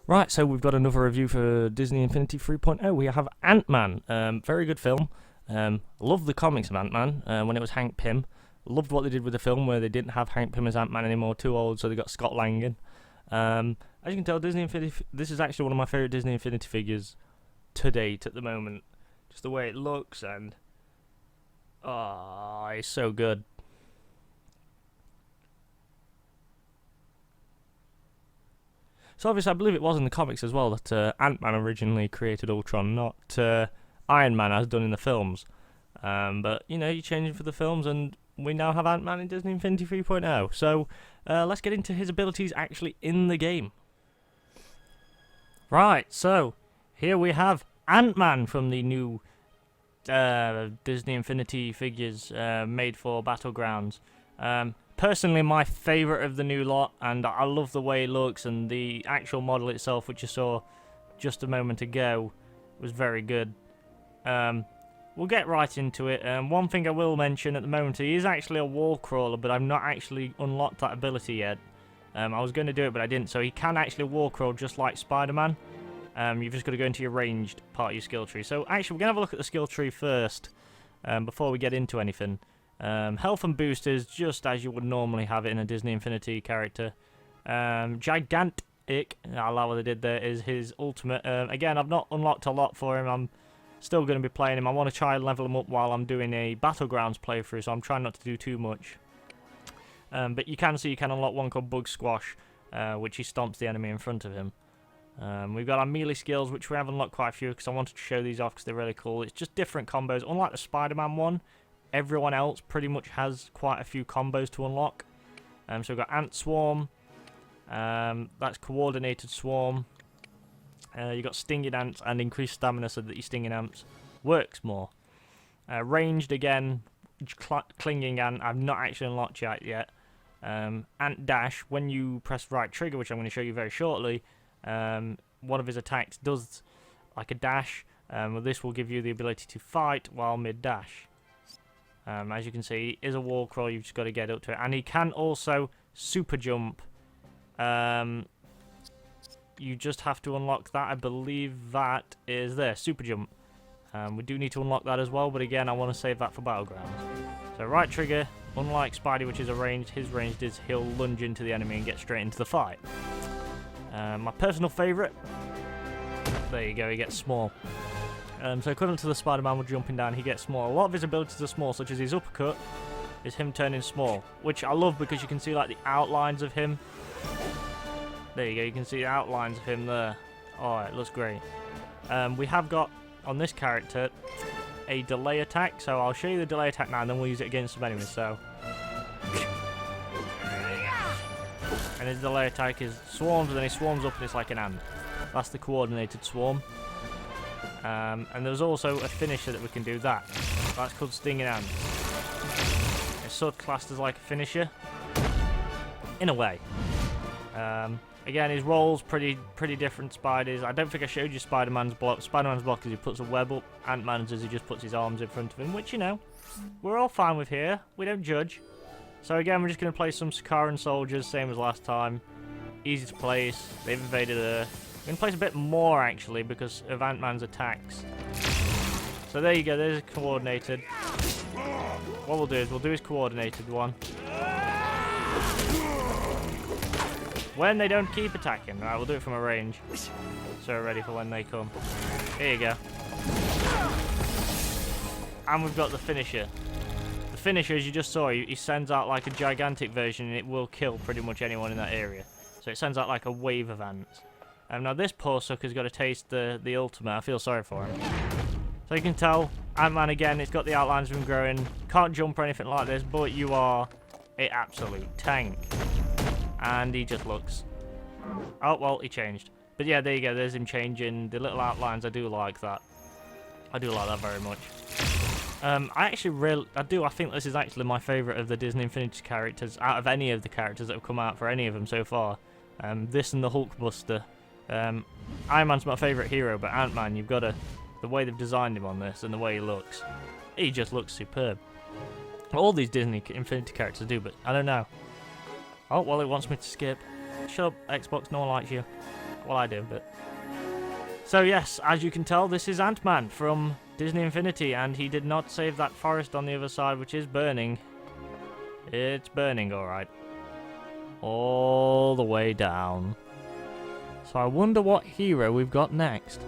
Right, so we've got another review for Disney Infinity 3.0. We have Ant-Man. Very good film. Loved the comics of Ant-Man when it was Hank Pym. Loved what they did with the film where they didn't have Hank Pym as Ant-Man anymore, too old, so they got Scott Lang in. As you can tell, Disney Infinity. This is actually one of my favourite Disney Infinity figures to date at the moment. Just the way it looks and... oh, it's so good. So obviously, I believe it was in the comics as well that Ant-Man originally created Ultron, not Iron Man as done in the films. But, you know, you're changing for the films, and we now have Ant-Man in Disney Infinity 3.0. So let's get into his abilities actually in the game. Right, so here we have Ant-Man from the new Disney Infinity figures made for Battlegrounds. Personally, my favourite of the new lot, and I love the way it looks, and the actual model itself, which you saw just a moment ago, was very good. We'll get right into it. One thing I will mention at the moment, he is actually a wall crawler, but I've not actually unlocked that ability yet. I was going to do it, but I didn't, so he can actually wall crawl just like Spider-Man. You've just got to go into your ranged part of your skill tree. So actually, we're going to have a look at the skill tree first, before we get into anything. Health and boosters, just as you would normally have it in a Disney Infinity character. Gigantic, I love what they did there, is his ultimate. Again, I've not unlocked a lot for him. I'm still going to be playing him. I want to try and level him up while I'm doing a Battlegrounds playthrough, so I'm trying not to do too much. But you can see you can unlock one called Bug Squash, which he stomps the enemy in front of him. We've got our melee skills, which we have unlocked quite a few because I wanted to show these off because they're really cool. It's just different combos. Unlike the Spider-Man one, everyone else pretty much has quite a few combos to unlock. So we've got Ant Swarm. That's Coordinated Swarm. You've got Stinging Ants and increased stamina so that your Stinging Ants works more. Ranged again, Clinging Ant. I've not actually unlocked yet. Ant Dash, when you press right trigger, which I'm going to show you very shortly, one of his attacks does like a dash. This will give you the ability to fight while mid-dash. As you can see, he is a wall crawl, you've just got to get up to it. And he can also super jump. You just have to unlock that. I believe that is there, super jump. We do need to unlock that as well, but again, I want to save that for Battlegrounds. So right trigger, unlike Spidey, which is a ranged, his ranged is he'll lunge into the enemy and get straight into the fight. My personal favourite, there you go, he gets small. So equivalent to the Spider-Man with jumping down, he gets small. A lot of his abilities are small, such as his uppercut is him turning small, which I love because you can see like the outlines of him. There you go, you can see the outlines of him there. Oh, it looks great. We have got, on this character, a delay attack, so I'll show you the delay attack now and then we'll use it against some enemies, so... and his delay attack is swarms, and then he swarms up and it's like an ant. That's the coordinated swarm. And there's also a finisher that we can do that. That's called Stinging Ant. It's sort of classed as like a finisher. In a way. Again, his role's pretty different Spidey's. I don't think I showed you Spider-Man's block. Spider-Man's block is he puts a web up. Ant-Man's is he just puts his arms in front of him, which, you know, we're all fine with here. We don't judge. So again, we're just going to play some Sakaran soldiers, same as last time. Easy to place. They've invaded Earth. We're going to place a bit more, actually, because of Ant-Man's attacks. So there you go, there's a coordinated. What we'll do is we'll do his coordinated one. When they don't keep attacking. Right, we'll do it from a range. So we're ready for when they come. Here you go. And we've got the finisher. The finisher, as you just saw, he sends out like a gigantic version and it will kill pretty much anyone in that area. So it sends out like a wave of ants. Now this poor sucker's got to taste the ultimate. I feel sorry for him. So you can tell, Ant-Man again, it's got the outlines of him growing. Can't jump or anything like this, but you are an absolute tank. And he just looks... oh, well, he changed. But yeah, there you go, there's him changing. The little outlines, I do like that. I do like that very much. I think this is actually my favourite of the Disney Infinity characters, out of any of the characters that have come out for any of them so far. This and the Hulkbuster. Iron Man's my favourite hero, but Ant-Man, you've got to... the way they've designed him on this and the way he looks. He just looks superb. All these Disney Infinity characters do, but I don't know. Oh, well, it wants me to skip. Shut up, Xbox, no one likes you. Well, I do, but... So yes, as you can tell, this is Ant-Man from Disney Infinity, and he did not save that forest on the other side, which is burning. It's burning, alright. All the way down. So I wonder what hero we've got next.